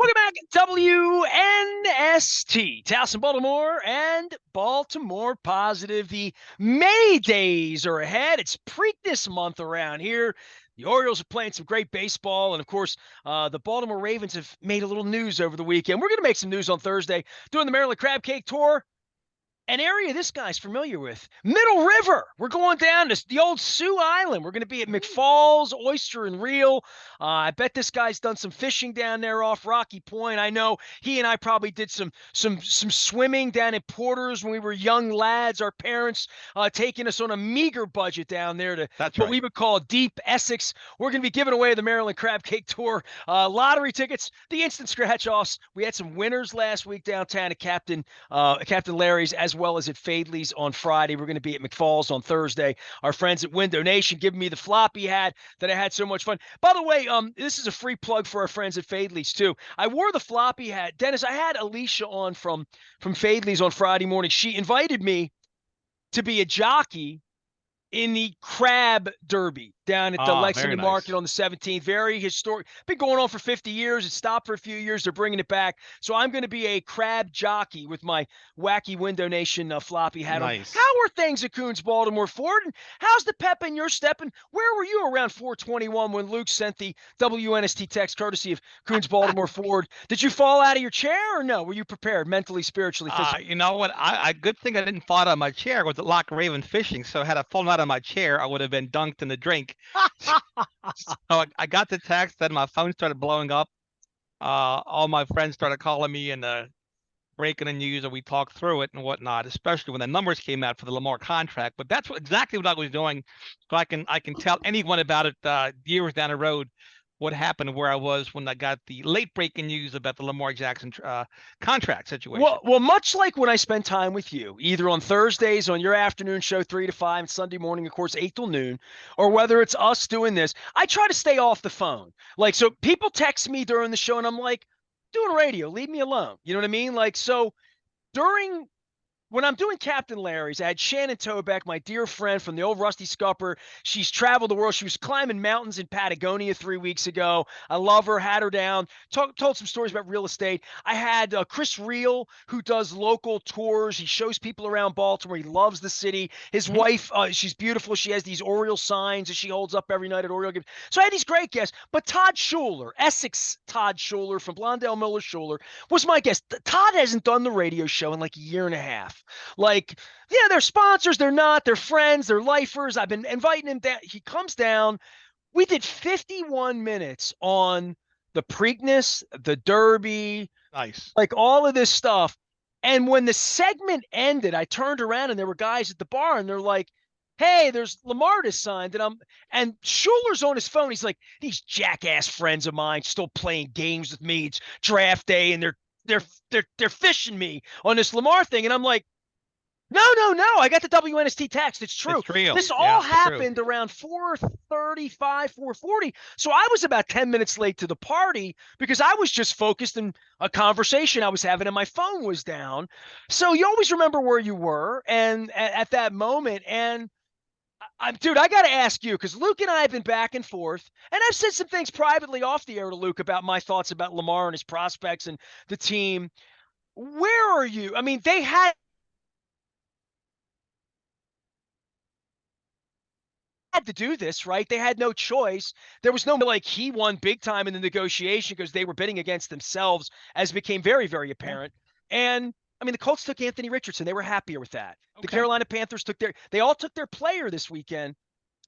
Welcome back, WNST, Towson, Baltimore, and Baltimore Positive. The May days are ahead. It's Preakness month around here. The Orioles are playing some great baseball, and of course, the Baltimore Ravens have made a little news over the weekend. We're going to make some news on Thursday, doing the Maryland Crab Cake Tour. An area this guy's familiar with. Middle River. We're going down to the old Sioux Island. We're going to be at McFalls, Oyster and Reel. I bet this guy's done some fishing down there off Rocky Point. I know he and I probably did some swimming down at Porter's when we were young lads. Our parents taking us on a meager budget down there to what we would call deep Essex. We're going to be giving away the Maryland Crab Cake Tour lottery tickets, the instant scratch-offs. We had some winners last week downtown at Captain Larry's, as well as at Fadley's on Friday. We're going to be at McFalls on Thursday. Our friends at Window Nation giving me the floppy hat that I had so much fun. By the way, this is a free plug for our friends at Fadley's too. I wore the floppy hat. Dennis, I had Alicia on from Fadley's on Friday morning. She invited me to be a jockey in the Crab Derby down at the Lexington Market on the 17th. Very historic. Been going on for 50 years. It stopped for a few years. They're bringing it back. So I'm going to be a crab jockey with my wacky Window Nation floppy hat on. How are things at Coons Baltimore Ford? And how's the pep in your step? And where were you around 421 when Luke sent the WNST text courtesy of Coons Baltimore Ford? Did you fall out of your chair or no? Were you prepared mentally, spiritually, physically? You know what? I good thing I didn't fall out of my chair. I was at Lock Raven fishing. So had I fallen out of my chair, I would have been dunked in the drink. So I got the text, then my phone started blowing up. All my friends started calling me and breaking the news, and we talked through it and whatnot, especially when the numbers came out for the Lamar contract. But that's exactly what I was doing, so I can tell anyone about it years down the road what happened, where I was when I got the late breaking news about the Lamar Jackson contract situation. Well, much like when I spend time with you, either on Thursdays on your afternoon show 3 to 5, and Sunday morning, of course, 8 till noon, or whether it's us doing this, I try to stay off the phone. Like, so people text me during the show and I'm like, doing radio, leave me alone. You know what I mean? Like, so when I'm doing Captain Larry's, I had Shannon Toback, my dear friend from the old Rusty Scupper. She's traveled the world. She was climbing mountains in Patagonia 3 weeks ago. I love her, had her down, told some stories about real estate. I had Chris Reel, who does local tours. He shows people around Baltimore. He loves the city. His wife, she's beautiful. She has these Oriole signs that she holds up every night at Oriole games. So I had these great guests. But Todd Schuler, Essex Todd Schuler from Blondell Miller Schuler, was my guest. Todd hasn't done the radio show in like a year and a half. Like, yeah, they're sponsors. They're not. They're friends. They're lifers. I've been inviting him down. He comes down. We did 51 minutes on the Preakness, the Derby, like all of this stuff. And when the segment ended, I turned around and there were guys at the bar and they're like, hey, there's Lamar signed. And Schuler's on his phone. He's like, these jackass friends of mine still playing games with me. It's draft day and they're fishing me on this Lamar thing. And I'm like, no. I got the WNST text. It's true. It's real. This all happened around 4:35, 4:40. So I was about 10 minutes late to the party because I was just focused in a conversation I was having and my phone was down. So you always remember where you were and at that moment. And dude, I got to ask you, because Luke and I have been back and forth, and I've said some things privately off the air to Luke about my thoughts about Lamar and his prospects and the team. Where are you? I mean, they had to do this, right? They had no choice. There was no, like, he won big time in the negotiation because they were bidding against themselves, as became very, very apparent. And I mean, the Colts took Anthony Richardson. They were happier with that. The Carolina Panthers they all took their player this weekend.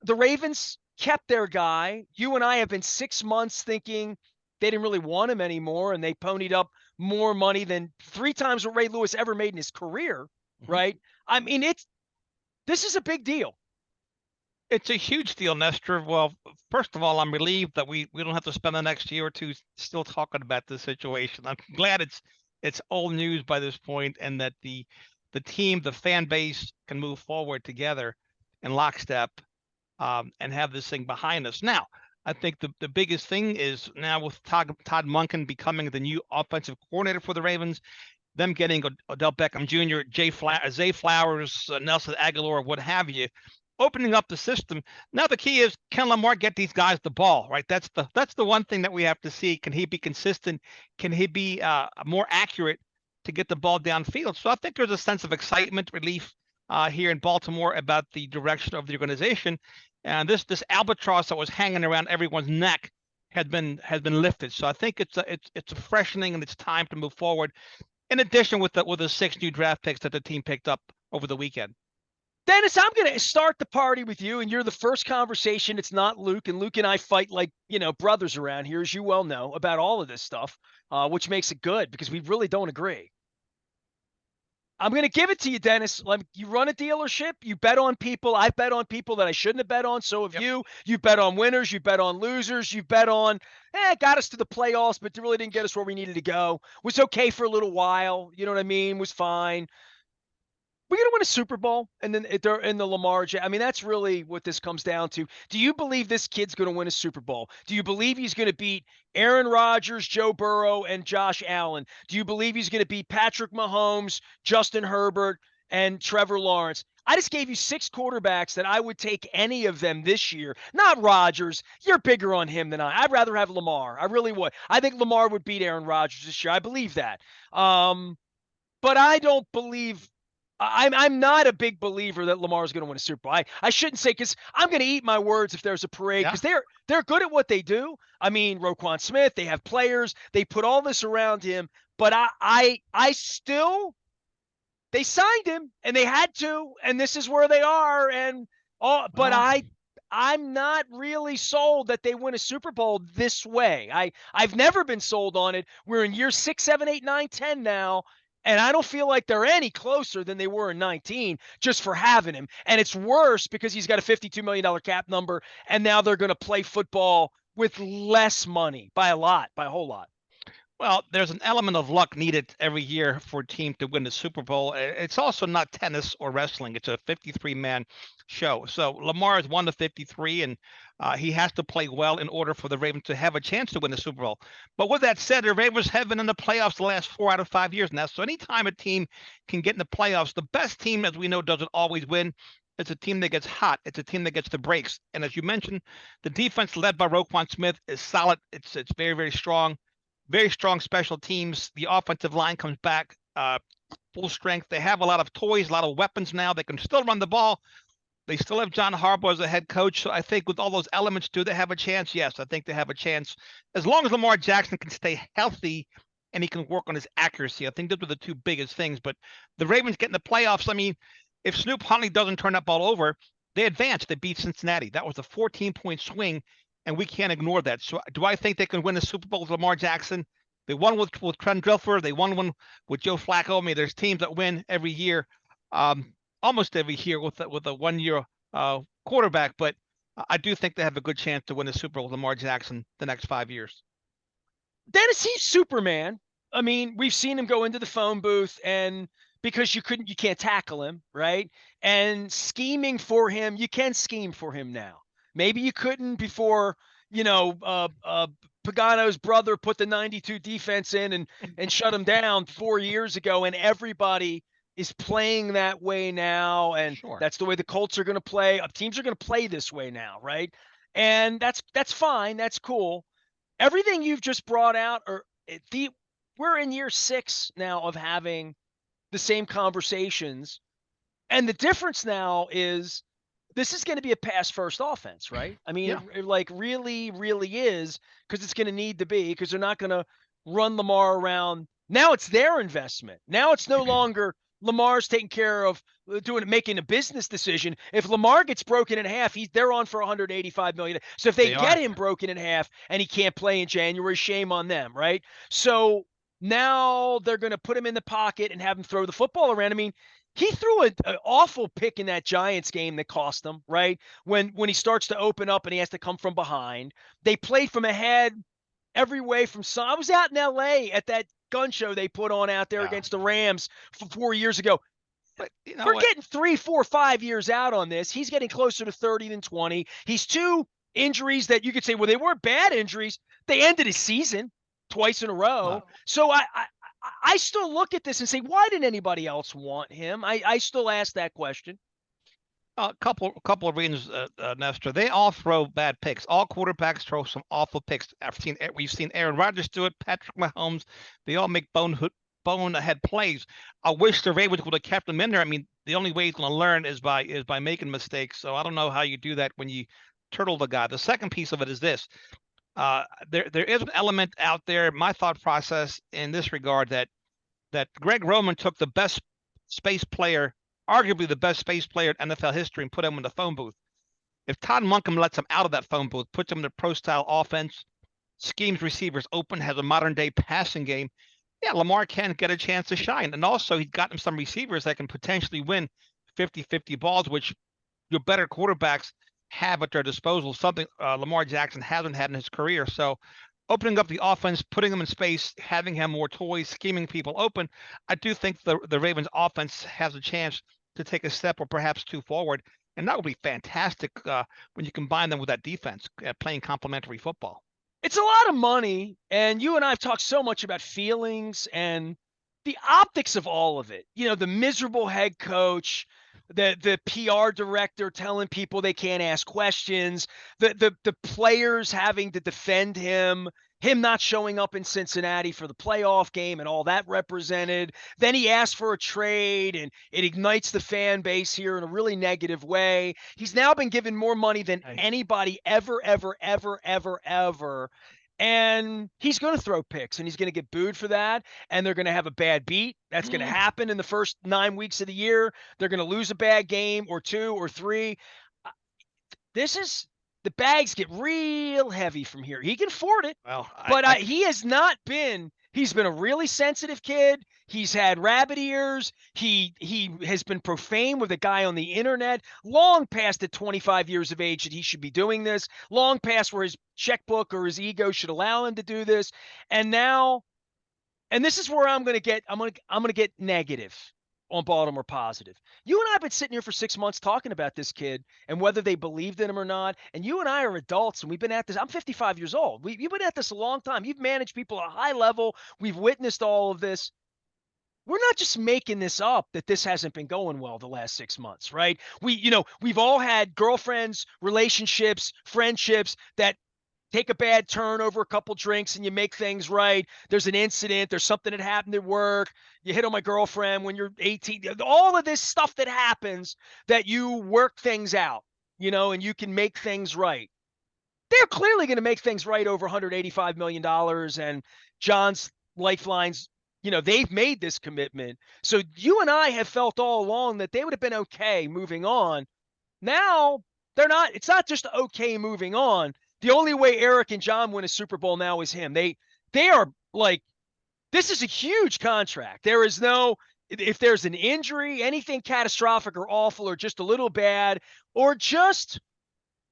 The Ravens kept their guy. You and I have been 6 months thinking they didn't really want him anymore, and they ponied up more money than 3 times what Ray Lewis ever made in his career, right? I mean, this is a big deal. It's a huge deal, Nestor. Well, first of all, I'm relieved that we don't have to spend the next year or two still talking about this situation. I'm glad it's old news by this point, and that the team, the fan base, can move forward together in lockstep and have this thing behind us. Now, I think the biggest thing is now with Todd Monken becoming the new offensive coordinator for the Ravens, them getting Odell Beckham Jr., Zay Flowers, Nelson Aguilar, what have you. opening up the system. Now the key is, can Lamar get these guys the ball, right? That's the one thing that we have to see. Can he be consistent? Can he be more accurate to get the ball downfield? So I think there's a sense of excitement, relief here in Baltimore about the direction of the organization, and this albatross that was hanging around everyone's neck has been lifted. So I think it's a freshening, and it's time to move forward. In addition, with the 6 new draft picks that the team picked up over the weekend. Dennis, I'm going to start the party with you, and you're the first conversation. It's not Luke, and Luke and I fight like, brothers around here, as you well know, about all of this stuff, which makes it good because we really don't agree. I'm going to give it to you, Dennis. You run a dealership. You bet on people. I've bet on people that I shouldn't have bet on. So have you. You bet on winners. You bet on losers. You bet on, got us to the playoffs, but really didn't get us where we needed to go. Was okay for a little while. You know what I mean? Was fine. We're going to win a Super Bowl, and then they're in the Lamar. I mean, that's really what this comes down to. Do you believe this kid's going to win a Super Bowl? Do you believe he's going to beat Aaron Rodgers, Joe Burrow, and Josh Allen? Do you believe he's going to beat Patrick Mahomes, Justin Herbert, and Trevor Lawrence? I just gave you 6 quarterbacks that I would take any of them this year. Not Rodgers. You're bigger on him than I. I'd rather have Lamar. I really would. I think Lamar would beat Aaron Rodgers this year. I believe that. But I don't believe – I'm not a big believer that Lamar is going to win a Super Bowl. I shouldn't say, because I'm going to eat my words if there's a parade, because they're good at what they do. I mean, Roquan Smith, they have players, they put all this around him, but I still, they signed him and they had to, and this is where they are, I'm not really sold that they win a Super Bowl this way. I've never been sold on it. We're in year 6, 7, 8, 9, 10 now. And I don't feel like they're any closer than they were in 19 just for having him. And it's worse because he's got a $52 million cap number, and now they're going to play football with less money by a whole lot. Well, there's an element of luck needed every year for a team to win the Super Bowl. It's also not tennis or wrestling. It's a 53-man show. So Lamar is 1 to 53, and he has to play well in order for the Ravens to have a chance to win the Super Bowl. But with that said, the Ravens have been in the playoffs the last 4 out of 5 years now. So anytime a team can get in the playoffs, the best team, as we know, doesn't always win. It's a team that gets hot. It's a team that gets the breaks. And as you mentioned, the defense led by Roquan Smith is solid. It's very, very strong. Very strong special teams. The offensive line comes back full strength. They have a lot of toys, a lot of weapons now. They can still run the ball. They still have John Harbaugh as a head coach. So I think with all those elements, do they have a chance? Yes, I think they have a chance. As long as Lamar Jackson can stay healthy and he can work on his accuracy. I think those are the 2 biggest things. But the Ravens get in the playoffs. I mean, if Snoop Huntley doesn't turn that ball over, they advance. They beat Cincinnati. That was a 14-point swing. And we can't ignore that. So do I think they can win the Super Bowl with Lamar Jackson? They won with Trent Dilfer. They won one with Joe Flacco. I mean, there's teams that win every year, almost every year with a 1-year quarterback. But I do think they have a good chance to win the Super Bowl with Lamar Jackson the next 5 years. Dennis, he's Superman. I mean, we've seen him go into the phone booth, and because you can't tackle him, right? And scheming for him, you can scheme for him now. Maybe you couldn't before, Pagano's brother put the 92 defense in and shut him down 4 years ago, and everybody is playing that way now, and that's the way the Colts are going to play. Teams are going to play this way now, right? And that's fine. That's cool. Everything you've just brought out, we're in year 6 now of having the same conversations, and the difference now is this is going to be a pass-first offense, right? I mean, it really, really is, because it's going to need to be, because they're not going to run Lamar around. Now it's their investment. Now it's no longer Lamar's taking care of making a business decision. If Lamar gets broken in half, they're on for $185 million. So if they get him broken in half and he can't play in January, shame on them, right? So now they're going to put him in the pocket and have him throw the football around. I mean, he threw an awful pick in that Giants game that cost them, right? When he starts to open up and he has to come from behind. They played from ahead every way from some. I was out in L.A. at that gun show they put on out there against the Rams 4 years ago. But we're getting 3, 4, 5 years out on this. He's getting closer to 30 than 20. He's 2 injuries that you could say, well, they weren't bad injuries. They ended his season twice in a row. Wow. So I still look at this and say, why didn't anybody else want him? I still ask that question. A couple of reasons, Nestor. They all throw bad picks. All quarterbacks throw some awful picks. We've seen Aaron Rodgers do it, Patrick Mahomes. They all make bonehead plays. I wish the Ravens would have kept him in there. I mean, the only way he's going to learn is by making mistakes. So I don't know how you do that when you turtle the guy. The second piece of it is this: there is an element out there. My thought process in this regard that Greg Roman took the best space player, arguably the best space player in NFL history, and put him in the phone booth. If Todd Monken lets him out of that phone booth, puts him in a pro style offense, schemes receivers open, has a modern day passing game, yeah, Lamar can get a chance to shine. And also, he's gotten some receivers that can potentially win 50-50 balls, which your better quarterbacks have at their disposal, something Lamar Jackson hasn't had in his career. So opening up the offense, putting him in space, having him more toys, scheming people open, I do think the Ravens offense has a chance to take a step or perhaps two forward. And that would be fantastic when you combine them with that defense playing complementary football. It's a lot of money, and you and I have talked so much about feelings and the optics of all of it. You know, the miserable head coach, the PR director telling people they can't ask questions, the players having to defend him not showing up in Cincinnati for the playoff game and all that represented. Then he asked for a trade, and it ignites the fan base here in a really negative way. He's now been given more money than anybody ever. And he's going to throw picks, and he's going to get booed for that. And they're going to have a bad beat. That's going to happen in the first 9 weeks of the year. They're going to lose a bad game or two or three. The bags get real heavy from here. He can afford it. Well, but he has not been. He's been a really sensitive kid. He's had rabbit ears. He has been profane with a guy on the internet long past the 25 years of age that he should be doing this, long past where his checkbook or his ego should allow him to do this. And now, and this is where I'm going to get negative on Baltimore positive. You and I have been sitting here for 6 months talking about this kid and whether they believed in him or not. And you and I are adults, and we've been at this. I'm 55 years old. You've been at this a long time. You've managed people at a high level. We've witnessed all of this. We're not just making this up that this hasn't been going well the last 6 months, right? We've all had girlfriends, relationships, friendships that take a bad turn over a couple drinks and you make things right. There's an incident. There's something that happened at work. You hit on my girlfriend when you're 18. All of this stuff that happens that you work things out, and you can make things right. They're clearly going to make things right over $185 million. And John's Lifelines, they've made this commitment. So you and I have felt all along that they would have been okay moving on. Now they're not. It's not just okay moving on. The only way Eric and John win a Super Bowl now is him. They are like, this is a huge contract. There is no, if there's an injury, anything catastrophic or awful or just a little bad, or just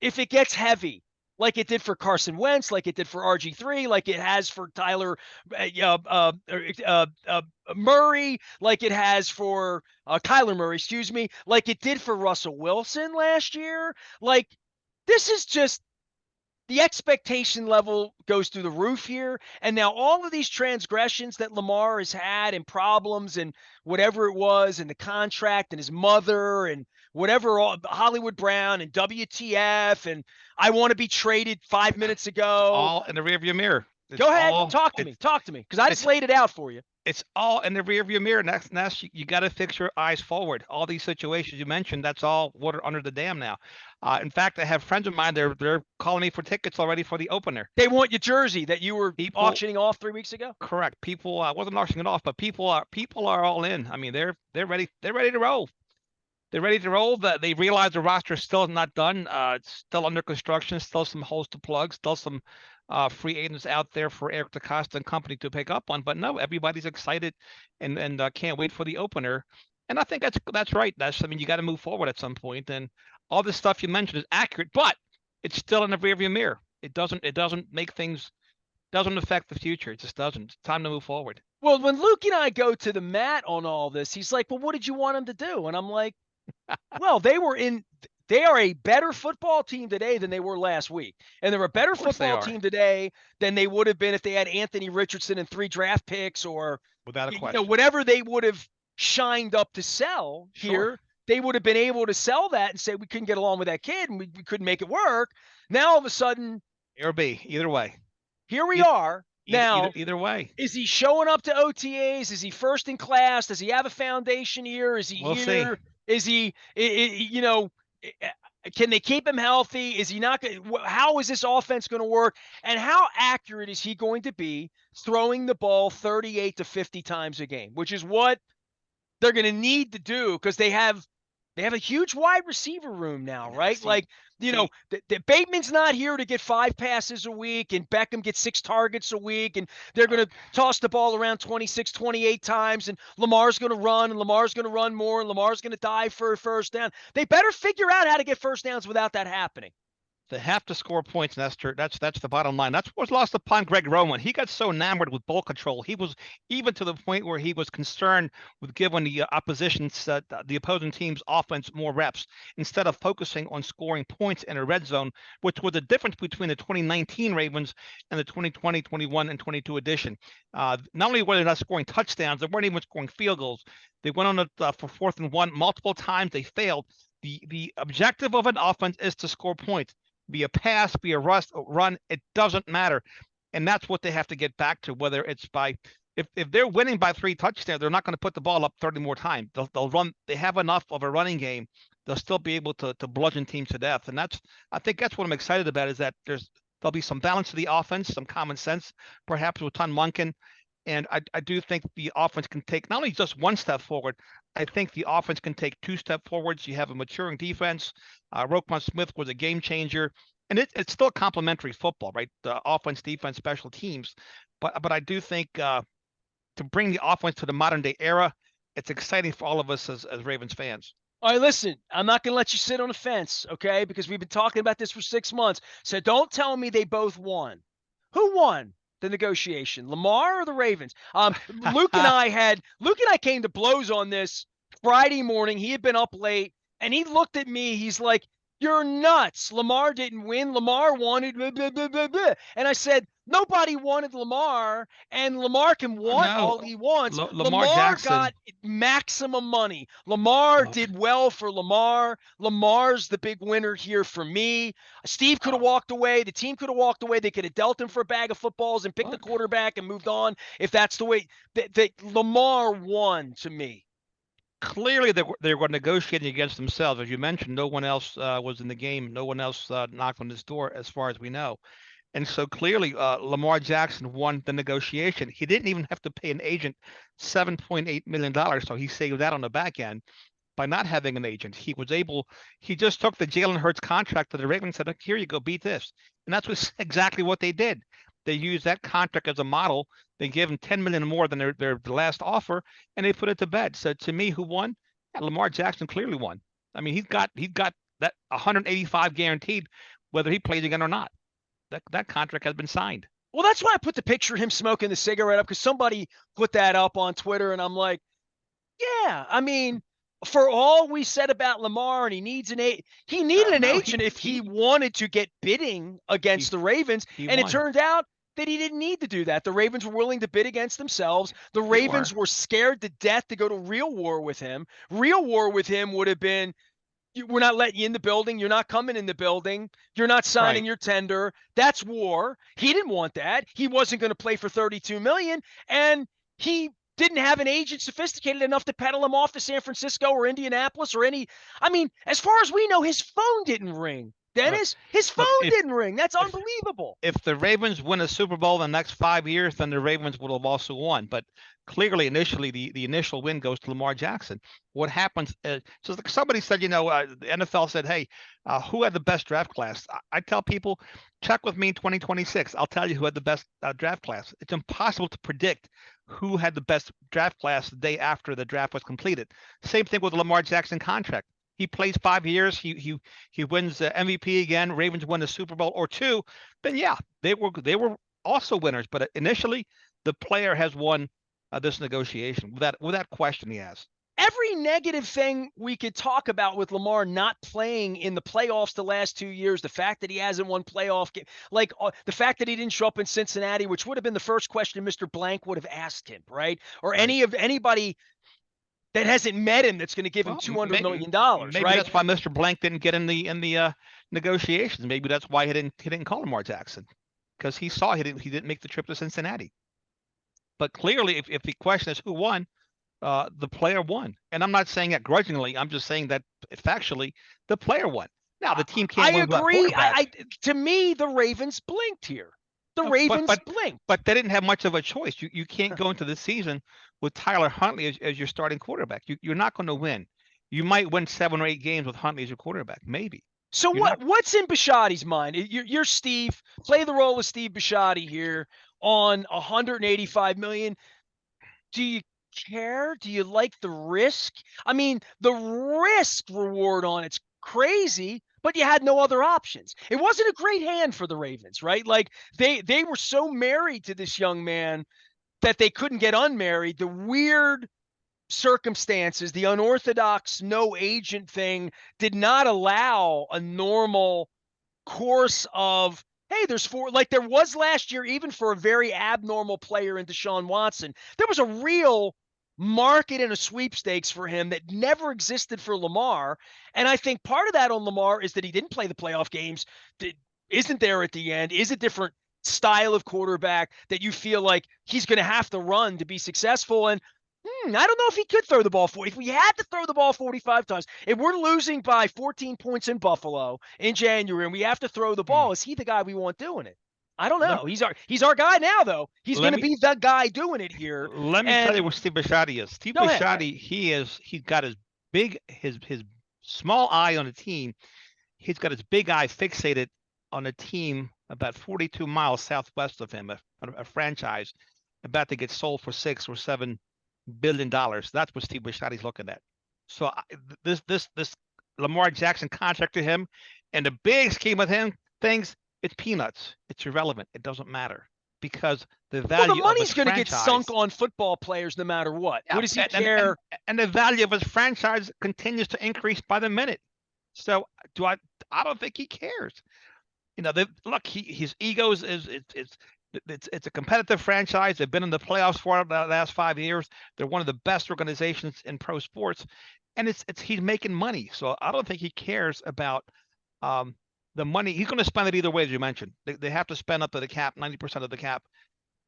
if it gets heavy, like it did for Carson Wentz, like it did for RG3, like it has for Tyler Murray, like it has for Kyler Murray, excuse me, like it did for Russell Wilson last year. Like, this is just, the expectation level goes through the roof here. And now all of these transgressions that Lamar has had and problems and whatever it was and the contract and his mother and whatever, Hollywood Brown and WTF and I want to be traded 5 minutes ago. All in the rearview mirror. Go ahead. Talk to me. Because I just laid it out for you. It's all in the rearview mirror. Next, you got to fix your eyes forward. All these situations you mentioned, that's all water under the dam now. In fact, I have friends of mine. They're calling me for tickets already for the opener. They want your jersey that you were auctioning off 3 weeks ago. Correct. People wasn't auctioning it off, but people are all in. I mean, they're ready. They're ready to roll. They're ready to roll. They realize the roster is still not done. It's still under construction. Still some holes to plug. Still some free agents out there for Eric DeCosta and company to pick up on. But no, everybody's excited and can't wait for the opener. And I think that's right. I mean, you got to move forward at some point. And all this stuff you mentioned is accurate, but it's still in the rearview mirror. It doesn't make things, doesn't affect the future. It just doesn't. It's time to move forward. Well, when Luke and I go to the mat on all this, he's like, well, what did you want him to do? And I'm like, well, they are a better football team today than they were last week. And they're a better football team today than they would have been if they had Anthony Richardson and 3 draft picks or without a question, whatever they would have shined up to sell here. they would have been able to sell that and say we couldn't get along with that kid and we couldn't make it work. Now all of a sudden, A or B, either way. here we Either, are. Now, either way. is he showing up to OTAs? Is he first in class? Does he have a foundation year? Is he We'll see. here? Is he, you know, can they keep him healthy? Is he not going? How is this offense going to work? And how accurate is he going to be throwing the ball 38 to 50 times a game, which is what they're going to need to do because they have a huge wide receiver room now, right? The Bateman's not here to get 5 passes a week and Beckham gets 6 targets a week and they're going to toss the ball around 26, 28 times and Lamar's going to run and Lamar's going to run more and Lamar's going to dive for a first down. They better figure out how to get first downs without that happening. They have to score points, Nestor. That's the bottom line. That's what was lost upon Greg Roman. He got so enamored with ball control. He was even to the point where he was concerned with giving the the opposing team's offense more reps instead of focusing on scoring points in a red zone, which was the difference between the 2019 Ravens and the 2020, 21, and 22 edition. Not only were they not scoring touchdowns, they weren't even scoring field goals. They went on it for 4th and 1 multiple times. They failed. The objective of an offense is to score points. Be a pass, be a run, it doesn't matter. And that's what they have to get back to, whether it's by if they're winning by 3 touchdowns, they're not going to put the ball up 30 more times. They'll run. They have enough of a running game. They'll still be able to bludgeon teams to death. And I think that's what I'm excited about is that there'll be some balance to the offense, some common sense, perhaps with Ton Munkin. And I do think the offense can take not only just 1 step forward, I think the offense can take 2 steps forwards. You have a maturing defense. Roquan Smith was a game changer. And it's still complementary football, right? The offense, defense, special teams. But I do think to bring the offense to the modern day era, it's exciting for all of us as Ravens fans. All right, listen, I'm not going to let you sit on the fence, okay? Because we've been talking about this for 6 months. So don't tell me they both won. Who won the negotiation, Lamar or the Ravens? Luke and I came to blows on this Friday morning. He had been up late, and he looked at me. He's like, "You're nuts. Lamar didn't win. Lamar wanted blah, blah, blah, blah, blah." And I said, nobody wanted Lamar, and Lamar can want all he wants. Lamar Jackson got maximum money. Lamar did well for Lamar. Lamar's the big winner here for me. Steve could have walked away. The team could have walked away. They could have dealt him for a bag of footballs and picked the quarterback and moved on if that's the way. Lamar won to me. Clearly, they were negotiating against themselves. As you mentioned, no one else was in the game. No one else knocked on this door, as far as we know. And so clearly, Lamar Jackson won the negotiation. He didn't even have to pay an agent $7.8 million. So he saved that on the back end by not having an agent. He just took the Jalen Hurts contract to the Ravens and said, here you go, beat this. And that's exactly what they did. They used that contract as a model. They gave him $10 million more than their last offer, and they put it to bed. So to me, who won? Yeah, Lamar Jackson clearly won. I mean, he's got that 185 guaranteed, whether he plays again or not. That contract has been signed. Well, that's why I put the picture of him smoking the cigarette up, because somebody put that up on Twitter, and I'm like, yeah, I mean, for all we said about Lamar, and he needed an agent if he wanted to get bidding against the Ravens, and it turned out that he didn't need to do that. The Ravens were willing to bid against themselves. The Ravens were scared to death to go to real war with him. Real war with him would have been, we're not letting you in the building. You're not coming in the building. You're not signing your tender. That's war. He didn't want that. He wasn't going to play for $32 million, and he didn't have an agent sophisticated enough to peddle him off to San Francisco or Indianapolis or any. I mean, as far as we know, his phone didn't ring. Dennis, his phone didn't ring. That's unbelievable. If the Ravens win a Super Bowl in the next 5 years, then the Ravens would have also won. But clearly, initially, the initial win goes to Lamar Jackson. What happens? So somebody said, the NFL said, hey, who had the best draft class? I tell people, check with me in 2026. I'll tell you who had the best draft class. It's impossible to predict who had the best draft class the day after the draft was completed. Same thing with the Lamar Jackson contract. He plays 5 years. He wins MVP again. Ravens win a Super Bowl or 2. Then yeah, they were also winners. But initially, the player has won this negotiation without question. He has. Every negative thing we could talk about with Lamar not playing in the playoffs the last 2 years, the fact that he hasn't won playoff game, like the fact that he didn't show up in Cincinnati, which would have been the first question Mr. Blank would have asked him, right? Or anybody. that hasn't met him that's going to give him Well, $200 million, maybe right? that's why Mr. Blank didn't get in the negotiations. Maybe that's why he didn't call Lamar Jackson, because he saw he didn't make the trip to Cincinnati. But clearly, if the question is who won, the player won. And I'm not saying that grudgingly. I'm just saying that factually, the player won. Now the team I can't win without agree. quarterback. To me, the Ravens blinked here. The No, but Ravens but blinked. but they didn't have much of a choice. You can't go into the season with Tyler Huntley as your starting quarterback. You're not going to win. You might win 7 or 8 games with Huntley as your quarterback, maybe. So You're not. what's in Bisciotti's mind? You're Steve. Play the role of Steve Bisciotti here on 185 million. Do you care? Do you like the risk? I mean, the risk reward on it's crazy, but you had no other options. It wasn't a great hand for the Ravens, right? Like they were so married to this young man that they couldn't get unmarried. The weird circumstances, the unorthodox no agent thing did not allow a normal course of, hey, there's four, like there was last year, even for a very abnormal player in Deshaun Watson. There was a real market and a sweepstakes for him that never existed for Lamar. And I think part of that on Lamar is that he didn't play the playoff games, that isn't there at the end, is a different style of quarterback that you feel like he's going to have to run to be successful. And I don't know if he could throw the ball 40. If we had to throw the ball 45 times, if we're losing by 14 points in Buffalo in January and we have to throw the ball, is he the guy we want doing it? I don't Let, know. He's our guy now, though. He's let going to me be the guy doing it here. let me tell And you what Steve Bisciotti is. Steve go ahead. Bisciotti, he's got his small eye on the team. He's got his big eye fixated on a team about 42 miles southwest of him, a franchise about to get sold for $6 or $7 billion. That's what Steve Bisciotti's looking at. So this Lamar Jackson contract to him, and the big scheme of him things, it's peanuts. It's irrelevant. It doesn't matter because the Well, the value of his money's going to get franchise. sunk on football players no matter what. Yeah, What does he and, care? and the value of his franchise continues to increase by the minute. So do I don't think he cares. Look, his egos it's a competitive franchise. They've been in the playoffs for the last 5 years. They're one of the best organizations in pro sports, and it's he's making money. So I don't think he cares about the money. He's going to spend it either way, as you mentioned. They have to spend up to the cap, 90% of the cap.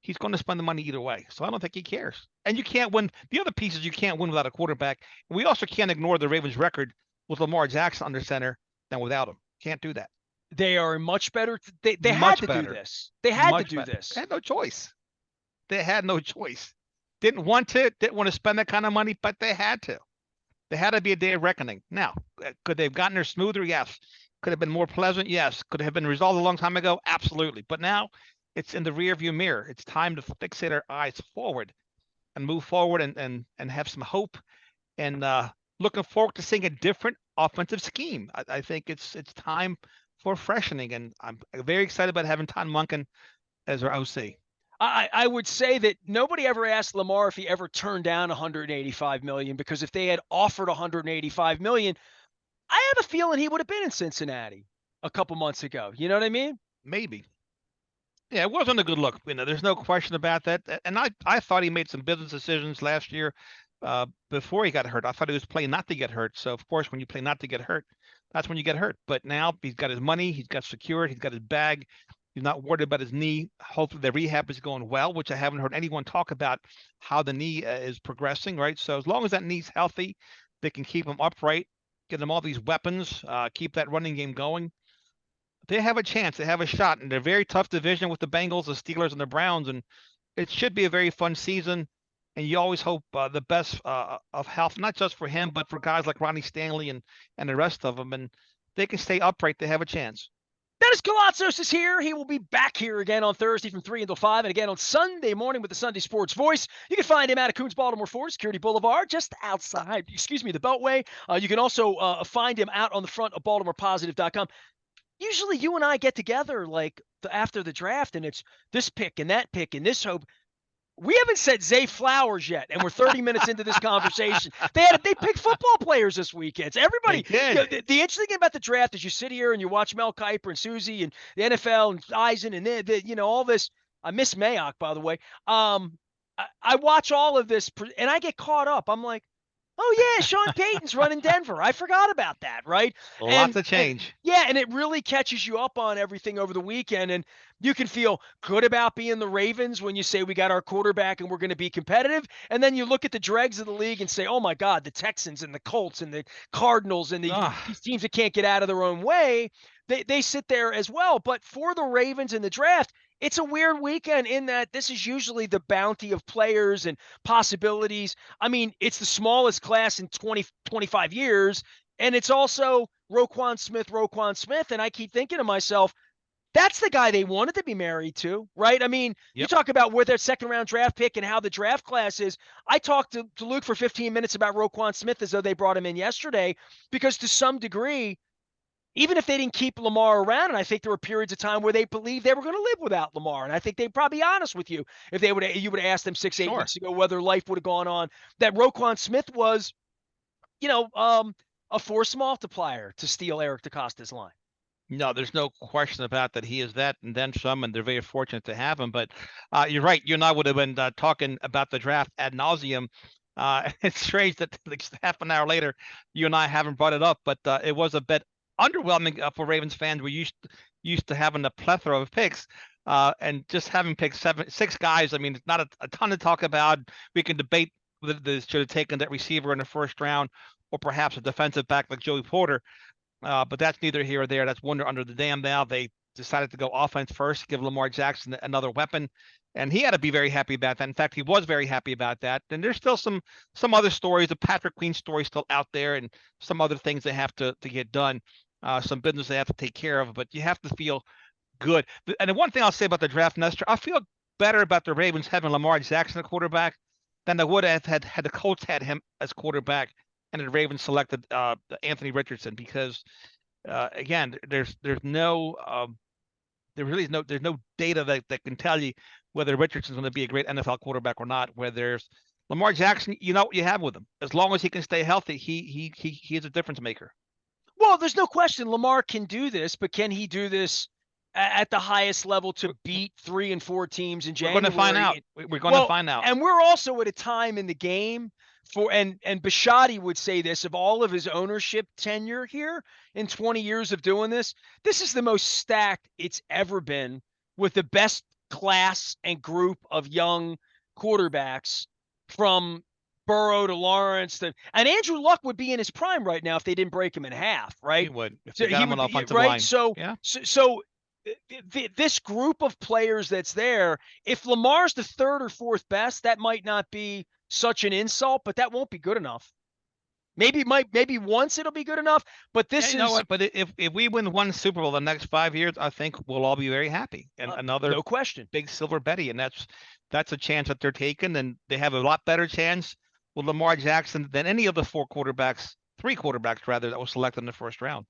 He's going to spend the money either way. So I don't think he cares. And you can't win. The other pieces you can't win without a quarterback. We also can't ignore the Ravens' record with Lamar Jackson under center than without him. Can't do that. They are much better. They had Much to better. do this. They had Much to do better. this. They had no choice. They had no choice. Didn't want to spend that kind of money, but they had to. There had to be a day of reckoning. Now, could they have gotten there smoother? Yes. Could have been more pleasant? Yes. Could have been resolved a long time ago? Absolutely. But now it's in the rearview mirror. It's time to fixate our eyes forward and move forward and have some hope and looking forward to seeing a different offensive scheme. I think it's time for freshening, and I'm very excited about having Todd Monken as our OC. I would say that nobody ever asked Lamar if he ever turned down 185 million, because if they had offered 185 million, I have a feeling he would have been in Cincinnati a couple months ago. You know what I mean? Maybe. Yeah, it wasn't a good look. There's no question about that. And I thought he made some business decisions last year before he got hurt. I thought he was playing not to get hurt. So, of course, when you play not to get hurt, that's when you get hurt. But now he's got his money. He's got secured. He's got his bag. He's not worried about his knee. Hopefully the rehab is going well, which I haven't heard anyone talk about how the knee is progressing, right? So as long as that knee's healthy, they can keep him upright, get him all these weapons, keep that running game going. They have a chance. They have a shot. And they're a very tough division with the Bengals, the Steelers, and the Browns. And it should be a very fun season. And you always hope the best of health, not just for him, but for guys like Ronnie Stanley and the rest of them. And they can stay upright. They have a chance. Dennis Koulatsos is here. He will be back here again on Thursday from 3 until 5, and again on Sunday morning with the Sunday Sports Voice. You can find him out at Coons Baltimore Ford, Security Boulevard, just outside, the Beltway. You can also find him out on the front of BaltimorePositive.com. Usually you and I get together like after the draft, and it's this pick and that pick and this hope. We haven't said Zay Flowers yet, and we're 30 minutes into this conversation. They picked football players this weekend. So everybody, the interesting thing about the draft is you sit here and you watch Mel Kiper and Susie and the NFL and Eisen and all this. I miss Mayock, by the way. I watch all of this, and I get caught up. I'm like, Oh yeah, Sean Payton's running Denver. I forgot about that, right? Lots of change. Yeah, and it really catches you up on everything over the weekend, and you can feel good about being the Ravens when you say we got our quarterback and we're going to be competitive, and then you look at the dregs of the league and say, oh my God, the Texans and the Colts and the Cardinals and Ah, these teams that can't get out of their own way, they sit there as well. But for the Ravens in the draft, it's a weird weekend in that this is usually the bounty of players and possibilities. I mean, it's the smallest class in 20, 25 years, and it's also Roquan Smith. And I keep thinking to myself, that's the guy they wanted to be married to, right? I mean, you yep, talk about where their second round draft pick and how the draft class is. I talked to Luke for 15 minutes about Roquan Smith as though they brought him in yesterday, because to some degree, even if they didn't keep Lamar around, and I think there were periods of time where they believed they were going to live without Lamar, and I think they'd probably be honest with you if you would have asked them 6, 8 sure. weeks ago whether life would have gone on. That Roquan Smith was, you know, a force multiplier to steal Eric DeCosta's line. No, there's no question about that. He is that and then some, and they're very fortunate to have him. But you're right. You and I would have been talking about the draft ad nauseum. It's strange that like half an hour later, you and I haven't brought it up, but it was a bit underwhelming for Ravens fans. We used to having a plethora of picks, and just having picked six guys. I mean, it's not a ton to talk about. We can debate whether they should have taken that receiver in the first round, or perhaps a defensive back like Joey Porter. But that's neither here or there. That's wonder under the dam now. They decided to go offense first, give Lamar Jackson another weapon, and he had to be very happy about that. In fact, he was very happy about that. And there's still some other stories, the Patrick Queen story still out there, and some other things they have to get done, some business they have to take care of. But you have to feel good. And the one thing I'll say about the draft, Nestor, I feel better about the Ravens having Lamar Jackson at quarterback than I would have had the Colts had him as quarterback and the Ravens selected Anthony Richardson, because again, there's no there really is there's no data that can tell you whether Richardson's going to be a great NFL quarterback or not. Where there's Lamar Jackson, you know what you have with him. As long as he can stay healthy, he is a difference maker. Well, there's no question Lamar can do this, but can he do this at the highest level to beat 3 and 4 teams in We're going to find out. January? We're going to Well, find out. and we're also at a time in the game for, and Bisciotti would say this of all of his ownership tenure here in 20 years of doing this, this is the most stacked it's ever been, with the best class and group of young quarterbacks, from Burrow to Lawrence and Andrew Luck would be in his prime right now if they didn't break him in half, He right? would if So they got he him on would the be offensive right. line. So Yeah. this group of players that's there, if Lamar's the third or fourth best, that might not be such an insult, but that won't be good enough. Maybe once it'll be good enough, but Yeah, this you know is what? But if we win one Super Bowl the next 5 years, I think we'll all be very happy. And another no question. big silver Betty, and that's a chance that they're taking, and they have a lot better chance with Lamar Jackson than any of the three quarterbacks rather, that was selected in the first round.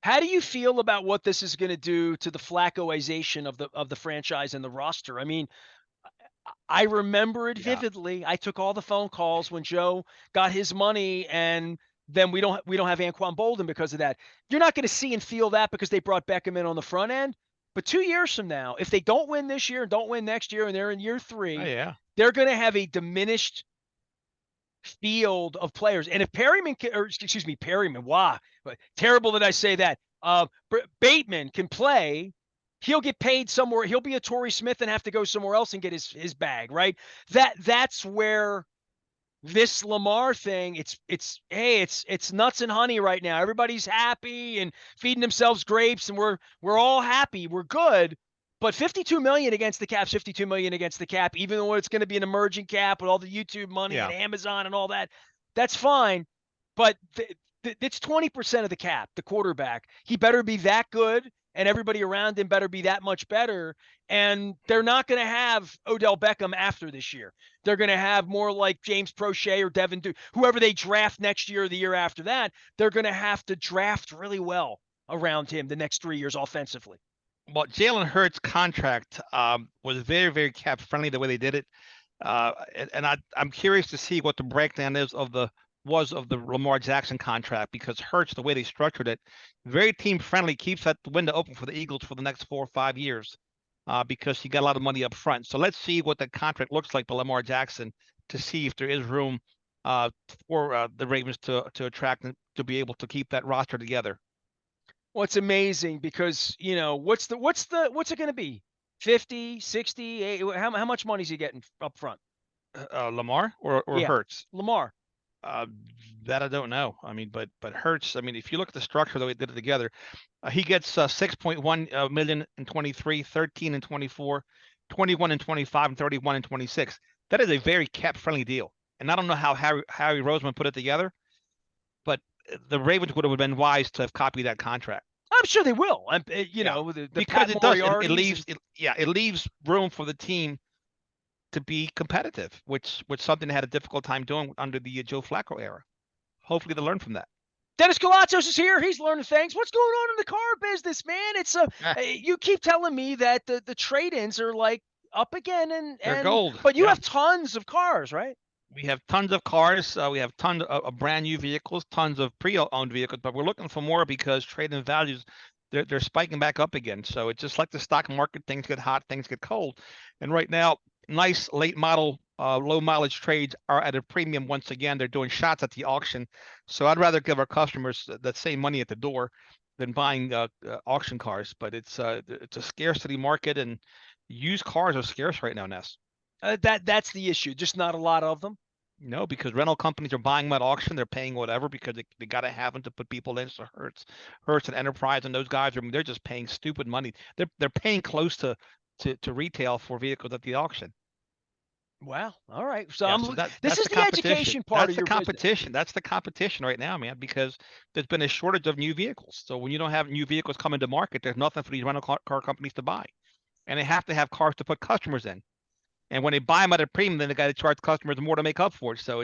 How do you feel about what this is going to do to the Flaccoization of the franchise and the roster? I mean, I remember it Yeah. vividly. I took all the phone calls when Joe got his money, and then we don't have Anquan Bolden because of that. You're not going to see and feel that because they brought Beckham in on the front end. But 2 years from now, if they don't win this year and don't win next year, and they're in year Oh 3, yeah. they're going to have a diminished field of players. And if Perryman, Perryman, wow, terrible that I say that. Bateman can play. He'll get paid somewhere. He'll be a Torrey Smith and have to go somewhere else and get his bag, right? That's where this Lamar thing, it's nuts and honey right now. Everybody's happy and feeding themselves grapes, and we're all happy. We're good. But 52 million against the cap, 52 million against the cap, even though it's going to be an emerging cap with all the YouTube money Yeah. and Amazon and all that, that's fine. But it's 20% of the cap, the quarterback. He better be that good, and everybody around him better be that much better. And they're not going to have Odell Beckham after this year. They're going to have more like James Prochet or Devin Duke, whoever they draft next year or the year after that. They're going to have to draft really well around him the next 3 years offensively. Well, Jalen Hurts' contract was very, very cap friendly the way they did it, and I'm curious to see what the breakdown of the Lamar Jackson contract, because Hurts, the way they structured it, very team friendly, keeps that window open for the Eagles for the next 4 or 5 years, because he got a lot of money up front. So let's see what the contract looks like for Lamar Jackson to see if there is room for the Ravens to attract and to be able to keep that roster together. Well, it's amazing because, what's it going to be? 50, 60, 80, how much money is he getting up front? Lamar or Yeah, Hurts? Lamar. Uh, that I don't know. I mean, but Hurts. I mean, if you look at the structure that we did it together, he gets 6.1 million in 23, 13 and 24, 21 and 25, and 31 and 26. That is a very cap-friendly deal. And I don't know how Harry Roseman put it together, but the Ravens would have been wise to have copied that contract. I'm sure they will. Yeah, The because Pat it does. It Moriarty's leaves. It leaves room for the team to be competitive, which something they had a difficult time doing under the Joe Flacco era. Hopefully, they learn from that. Dennis Koulatsos is here. He's learning things. What's going on in the car business, man? You keep telling me that the trade-ins are like up again, They're gold. but you Yeah. have tons of cars, right? We have tons of cars. We have tons of brand new vehicles, tons of pre-owned vehicles, but we're looking for more because trade-in values they're spiking back up again. So it's just like the stock market: things get hot, things get cold, and right now, nice late model, low mileage trades are at a premium once again. They're doing shots at the auction, so I'd rather give our customers that same money at the door than buying auction cars. But it's a scarcity market, and used cars are scarce right now, Ness. That's the issue. Just not a lot of them. No, because rental companies are buying them at auction. They're paying whatever because they got to have them to put people in. So Hertz and Enterprise and those guys, I mean, they're just paying stupid money. They're paying close to retail for vehicles at the auction. Wow. All right. So Yeah, this that's is the the competition. education part That's of the your business. competition. That's the competition right now, man, because there's been a shortage of new vehicles. So when you don't have new vehicles coming to market, there's nothing for these rental car companies to buy. And they have to have cars to put customers in. And when they buy them at a premium, then they got to charge customers more to make up for it. So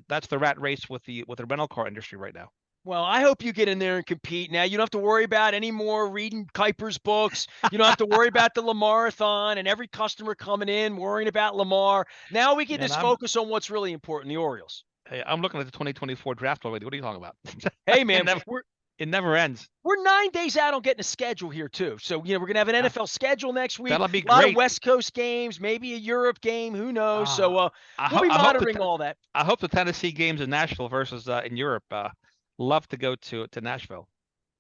that's the rat race with the rental car industry right now. Well, I hope you get in there and compete. Now, you don't have to worry about any more reading Kuiper's books. You don't have to worry about the Lamarathon and every customer coming in worrying about Lamar. Now we can Man, just focus on what's really important, the Orioles. I'm looking at the 2024 draft already. What are you talking about? Hey, it man, never it never ends. we're 9 days out on getting a schedule here, too. So, we're going to have an Yeah, NFL schedule next week. that'll be A lot of great. West Coast games, maybe a Europe game. Who knows? Ah, So we'll be monitoring all that. I hope the Tennessee games in Nashville versus in Europe. Love to go to Nashville.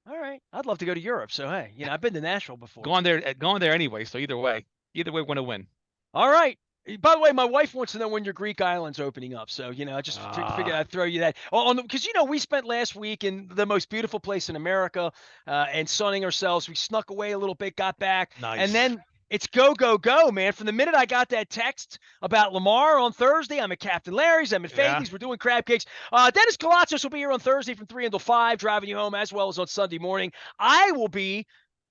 All right. I'd love to go to Europe. So, hey, I've been to Nashville before. Going there anyway. So either way, we're going to win. All right. By the way, my wife wants to know when your Greek island's opening up. So, I just figured I'd throw you that. Because, we spent last week in the most beautiful place in America and sunning ourselves. We snuck away a little bit, got back. Nice. And then it's go, go, go, man. From the minute I got that text about Lamar on Thursday, I'm at Captain Larry's, I'm at Faithley's, we're doing crab cakes. Dennis Koulatsos will be here on Thursday from 3 until 5, driving you home, as well as on Sunday morning. I will be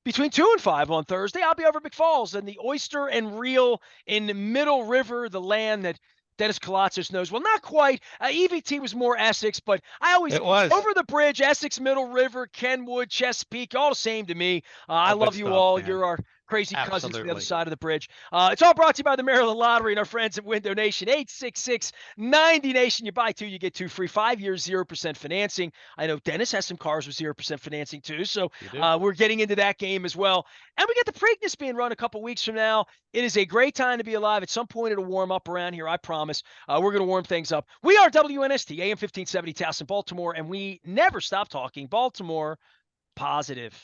between 2 and 5 on Thursday. I'll be over at McFalls and the Oyster and Reel in Middle River, the land that Dennis Koulatsos knows. Well, not quite. EVT was more Essex, but I always It was over the bridge, Essex, Middle River, Kenwood, Chesapeake, all the same to me. I love you stuff, all. man. You're our crazy cousins from the other Absolutely. side of the bridge. It's all brought to you by the Maryland Lottery and our friends at Window Nation. 866-90 Nation. You buy 2, you get 2 free. 5 years, 0% financing. I know Dennis has some cars with 0% financing too, so we're getting into that game as well. And we get the Preakness being run a couple weeks from now. It is a great time to be alive. At some point, it'll warm up around here, I promise. We're going to warm things up. We are WNST, AM 1570, Towson, Baltimore, and we never stop talking Baltimore positive.